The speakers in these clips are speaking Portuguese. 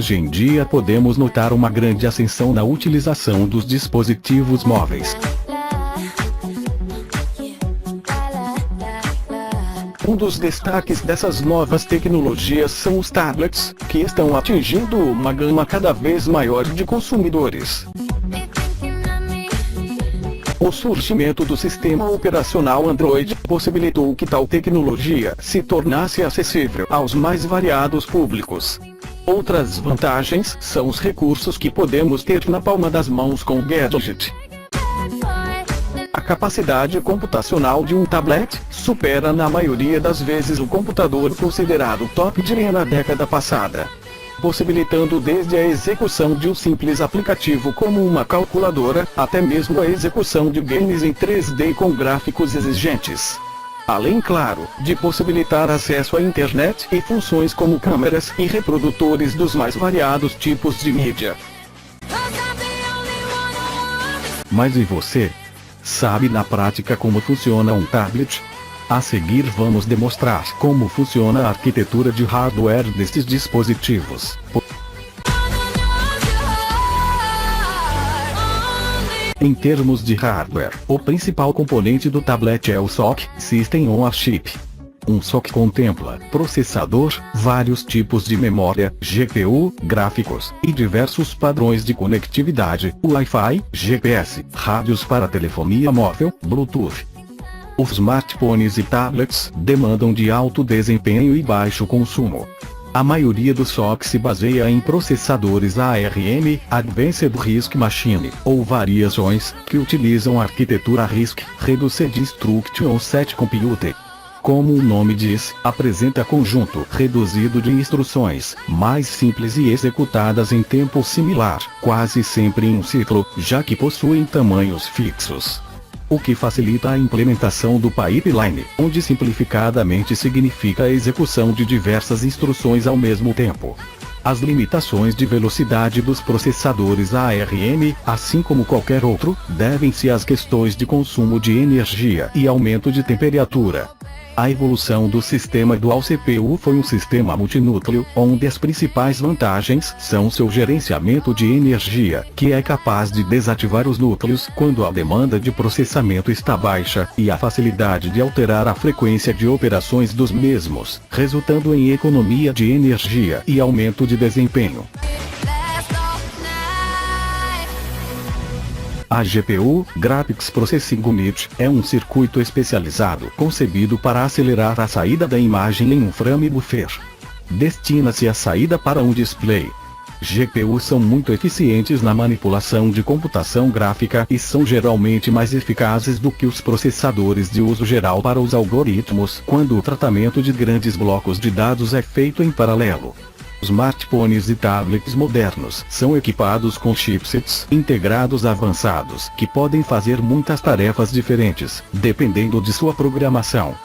Hoje em dia podemos notar uma grande ascensão na utilização dos dispositivos móveis. Um dos destaques dessas novas tecnologias são os tablets, que estão atingindo uma gama cada vez maior de consumidores. O surgimento do sistema operacional Android possibilitou que tal tecnologia se tornasse acessível aos mais variados públicos. Outras vantagens são os recursos que podemos ter na palma das mãos com o gadget. A capacidade computacional de um tablet supera na maioria das vezes o computador considerado top de linha na década passada, possibilitando desde a execução de um simples aplicativo como uma calculadora, até mesmo a execução de games em 3D com gráficos exigentes. Além, claro, de possibilitar acesso à internet e funções como câmeras e reprodutores dos mais variados tipos de mídia. Mas e você? Sabe na prática como funciona um tablet? A seguir vamos demonstrar como funciona a arquitetura de hardware destes dispositivos. Em termos de hardware, o principal componente do tablet é o SoC, System on a Chip. Um SoC contempla processador, vários tipos de memória, GPU, gráficos, e diversos padrões de conectividade, Wi-Fi, GPS, rádios para telefonia móvel, Bluetooth. Os smartphones e tablets demandam de alto desempenho e baixo consumo. A maioria dos SoCs se baseia em processadores ARM, Advanced RISC Machine, ou variações, que utilizam a arquitetura RISC, Reduced Instruction Set Computer. Como o nome diz, apresenta conjunto reduzido de instruções, mais simples e executadas em tempo similar, quase sempre em um ciclo, já que possuem tamanhos fixos. O que facilita a implementação do pipeline, onde simplificadamente significa a execução de diversas instruções ao mesmo tempo. As limitações de velocidade dos processadores ARM, assim como qualquer outro, devem-se às questões de consumo de energia e aumento de temperatura. A evolução do sistema Dual CPU foi um sistema multinúcleo, onde as principais vantagens são seu gerenciamento de energia, que é capaz de desativar os núcleos quando a demanda de processamento está baixa, e a facilidade de alterar a frequência de operações dos mesmos, resultando em economia de energia e aumento de desempenho. A GPU, Graphics Processing Unit, é um circuito especializado concebido para acelerar a saída da imagem em um frame buffer. Destina-se a saída para um display. GPUs são muito eficientes na manipulação de computação gráfica e são geralmente mais eficazes do que os processadores de uso geral para os algoritmos quando o tratamento de grandes blocos de dados é feito em paralelo. Smartphones e tablets modernos são equipados com chipsets integrados avançados que podem fazer muitas tarefas diferentes, dependendo de sua programação.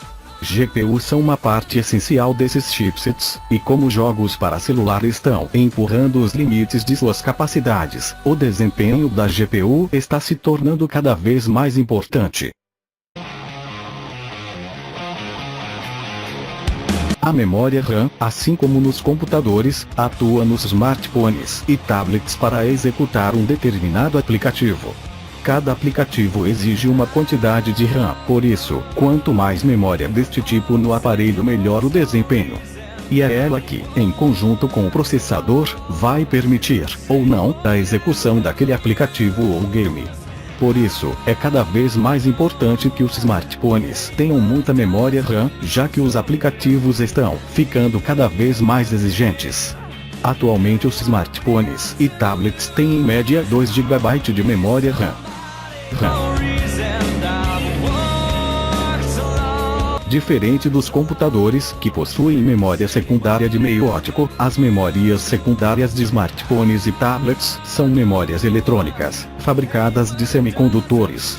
GPUs são uma parte essencial desses chipsets, e como jogos para celular estão empurrando os limites de suas capacidades, o desempenho da GPU está se tornando cada vez mais importante. A memória RAM, assim como nos computadores, atua nos smartphones e tablets para executar um determinado aplicativo. Cada aplicativo exige uma quantidade de RAM, por isso, quanto mais memória deste tipo no aparelho, melhor o desempenho. E é ela que, em conjunto com o processador, vai permitir, ou não, a execução daquele aplicativo ou game. Por isso, é cada vez mais importante que os smartphones tenham muita memória RAM, já que os aplicativos estão ficando cada vez mais exigentes. Atualmente os smartphones e tablets têm em média 2 GB de memória RAM. Diferente dos computadores, que possuem memória secundária de meio óptico, as memórias secundárias de smartphones e tablets são memórias eletrônicas, fabricadas de semicondutores.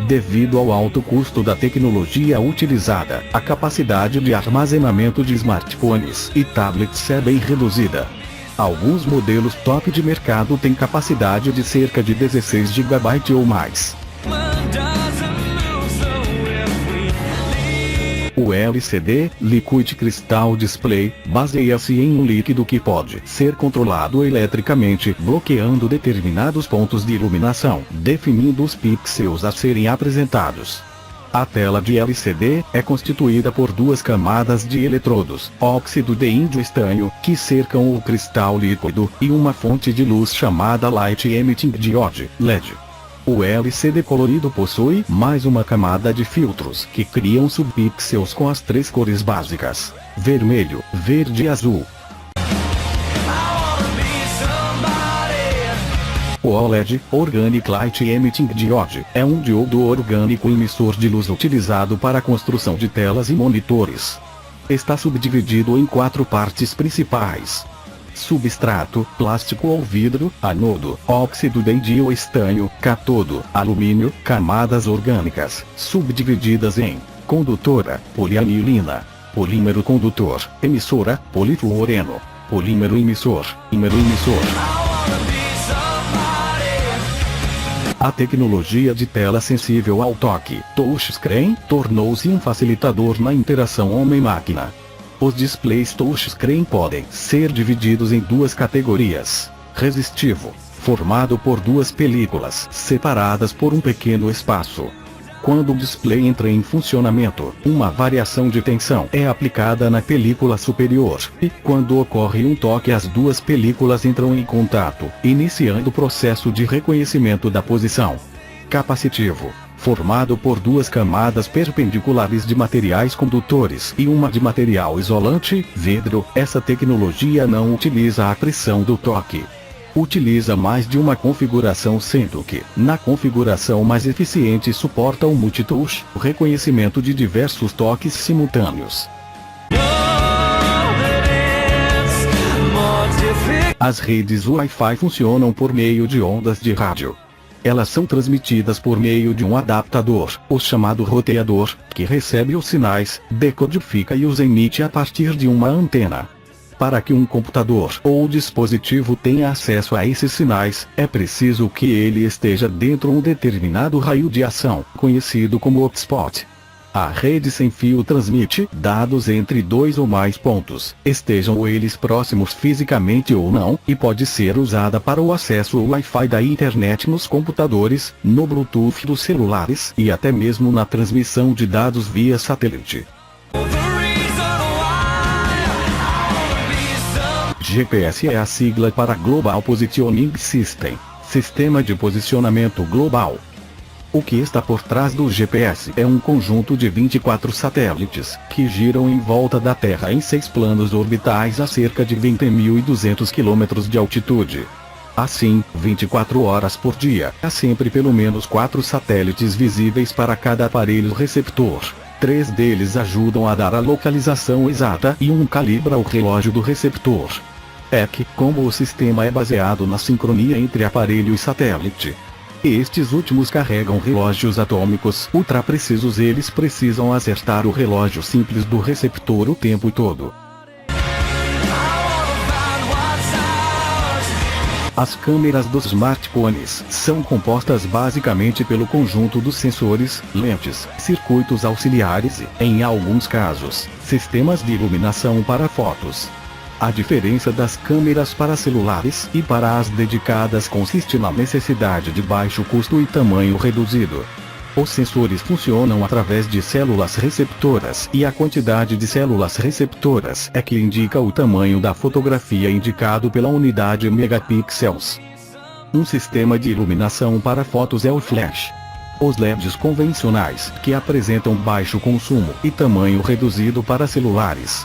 Devido ao alto custo da tecnologia utilizada, a capacidade de armazenamento de smartphones e tablets é bem reduzida. Alguns modelos top de mercado têm capacidade de cerca de 16 GB ou mais. O LCD, Liquid Crystal Display, baseia-se em um líquido que pode ser controlado eletricamente, bloqueando determinados pontos de iluminação, definindo os pixels a serem apresentados. A tela de LCD é constituída por duas camadas de eletrodos, óxido de índio estanho, que cercam o cristal líquido, e uma fonte de luz chamada Light Emitting Diode, LED. O LCD colorido possui mais uma camada de filtros que criam subpixels com as três cores básicas: vermelho, verde e azul. O OLED, Organic Light Emitting Diode, é um diodo orgânico emissor de luz utilizado para a construção de telas e monitores. Está subdividido em 4 partes principais: substrato, plástico ou vidro, anodo, óxido de índio estanho, cátodo, alumínio, camadas orgânicas, subdivididas em condutora, polianilina, polímero condutor, emissora, polifluoreno, polímero emissor, emissor. A tecnologia de tela sensível ao toque, touchscreen, tornou-se um facilitador na interação homem-máquina. Os displays touchscreen podem ser divididos em 2 categorias: resistivo, formado por 2 películas separadas por um pequeno espaço. Quando o display entra em funcionamento, uma variação de tensão é aplicada na película superior, e quando ocorre um toque as 2 películas entram em contato, iniciando o processo de reconhecimento da posição. Capacitivo, formado por 2 camadas perpendiculares de materiais condutores e uma de material isolante, vidro. Essa tecnologia não utiliza a pressão do toque. Utiliza mais de uma configuração, sendo que, na configuração mais eficiente, suporta o multitouch, o reconhecimento de diversos toques simultâneos. As redes Wi-Fi funcionam por meio de ondas de rádio. Elas são transmitidas por meio de um adaptador, o chamado roteador, que recebe os sinais, decodifica e os emite a partir de uma antena. Para que um computador ou dispositivo tenha acesso a esses sinais, é preciso que ele esteja dentro de um determinado raio de ação, conhecido como hotspot. A rede sem fio transmite dados entre 2 ou mais pontos, estejam eles próximos fisicamente ou não, e pode ser usada para o acesso ao Wi-Fi da internet nos computadores, no Bluetooth dos celulares e até mesmo na transmissão de dados via satélite. GPS é a sigla para Global Positioning System, Sistema de Posicionamento Global. O que está por trás do GPS é um conjunto de 24 satélites, que giram em volta da Terra em 6 planos orbitais a cerca de 20.200 km de altitude. Assim, 24 horas por dia, há sempre pelo menos 4 satélites visíveis para cada aparelho receptor. 3 deles ajudam a dar a localização exata e um calibra o relógio do receptor. É que, como o sistema é baseado na sincronia entre aparelho e satélite, estes últimos carregam relógios atômicos ultra precisos, eles precisam acertar o relógio simples do receptor o tempo todo. As câmeras dos smartphones são compostas basicamente pelo conjunto dos sensores, lentes, circuitos auxiliares e, em alguns casos, sistemas de iluminação para fotos. A diferença das câmeras para celulares e para as dedicadas consiste na necessidade de baixo custo e tamanho reduzido. Os sensores funcionam através de células receptoras e a quantidade de células receptoras é que indica o tamanho da fotografia indicado pela unidade megapixels. Um sistema de iluminação para fotos é o flash. Os LEDs convencionais, que apresentam baixo consumo e tamanho reduzido para celulares,